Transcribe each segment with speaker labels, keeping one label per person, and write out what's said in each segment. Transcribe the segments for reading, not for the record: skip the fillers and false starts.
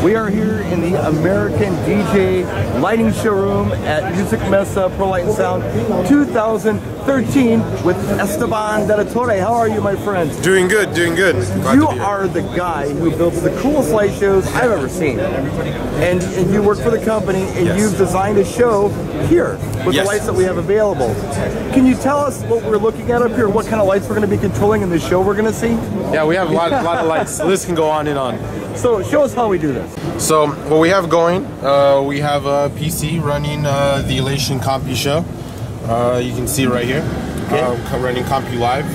Speaker 1: We are here in the American DJ Lighting Showroom at Music Mesa Prolight+Sound 2013 with Esteban de Torre. How are you, my friend?
Speaker 2: Doing good, doing good.
Speaker 1: You are the guy who builds the coolest light shows I've ever seen. And you work for the company, and you've designed a show here with the lights that we have available. Can you tell us what we're looking at up here? What kind of lights we're going to be controlling in the show we're going to see?
Speaker 2: Yeah, we have a lot of lights. The list can go on and on.
Speaker 1: So show us how we do this.
Speaker 2: So what we have going, we have a PC running the Elation Compu show. You can see right here. Running Compu Live.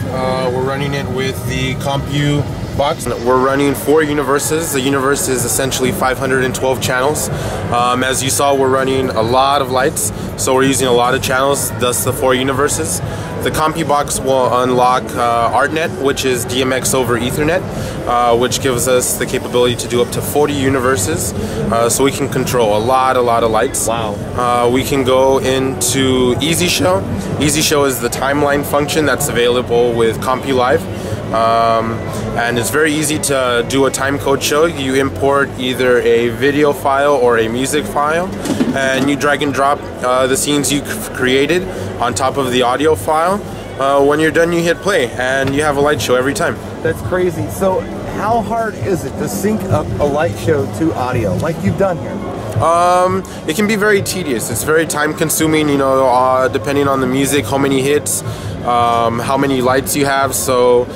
Speaker 2: We're running it with the Compu box. We're running 4 universes. The universe is essentially 512 channels. As you saw, we're running a lot of lights, so we're using a lot of channels, thus the 4 universes. The Compu box will unlock ArtNet, which is DMX over Ethernet, which gives us the capability to do up to 40 universes, so we can control a lot of lights.
Speaker 1: Wow.
Speaker 2: We can go into Easy Show. Easy Show is the timeline function that's available with Compu Live. And it's very easy to do a timecode show. You import either a video file or a music file, and you drag and drop the scenes you created on top of the audio file. When you're done, you hit play, and you have a light show every time.
Speaker 1: That's crazy. So how hard is it to sync up a light show to audio, like you've done here?
Speaker 2: It can be very tedious. It's very time consuming, you know, depending on the music, how many hits, how many lights you have. So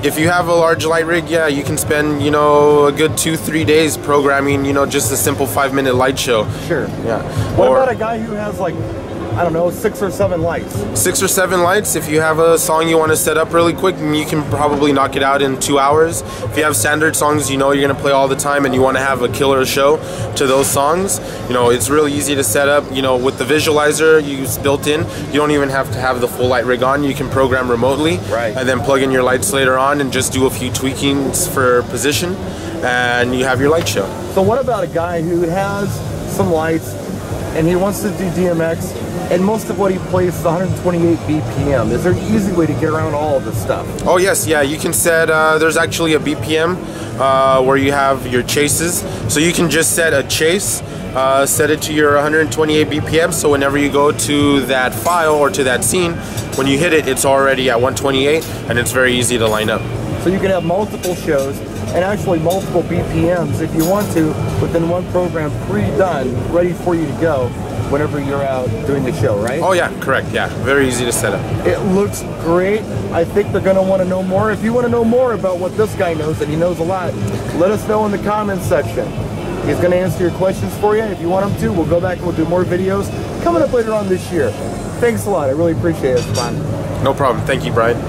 Speaker 2: if you have a large light rig, yeah, you can spend, you know, a good 2-3 days programming, you know, just a simple 5-minute light show.
Speaker 1: Sure.
Speaker 2: Yeah.
Speaker 1: What about a guy who has, like, I don't know, 6 or 7 lights?
Speaker 2: 6 or 7 lights. If you have a song you want to set up really quick, you can probably knock it out in 2 hours. If you have standard songs you know you're going to play all the time and you want to have a killer show to those songs, you know, it's really easy to set up. You know, with the visualizer you use built in, you don't even have to have the full light rig on. You can program remotely, and then plug in your lights later on and just do a few tweakings for position, and you have your light show.
Speaker 1: So what about a guy who has some lights and he wants to do DMX, and most of what he plays is 128 BPM. Is there an easy way to get around all of this stuff?
Speaker 2: Oh yes, yeah, you can set, there's actually a BPM where you have your chases. So you can just set a chase, set it to your 128 BPM, so whenever you go to that file or to that scene, when you hit it, it's already at 128, and it's very easy to line up.
Speaker 1: So you can have multiple shows and actually multiple BPMs if you want to within one program, pre-done, ready for you to go whenever you're out doing the show, right?
Speaker 2: Oh yeah, correct, yeah. Very easy to set up.
Speaker 1: It looks great. I think they're going to want to know more. If you want to know more about what this guy knows, and he knows a lot, let us know in the comments section. He's going to answer your questions for you. If you want him to, we'll go back and we'll do more videos coming up later on this year. Thanks a lot. I really appreciate it, Esteban.
Speaker 2: No problem. Thank you, Brian.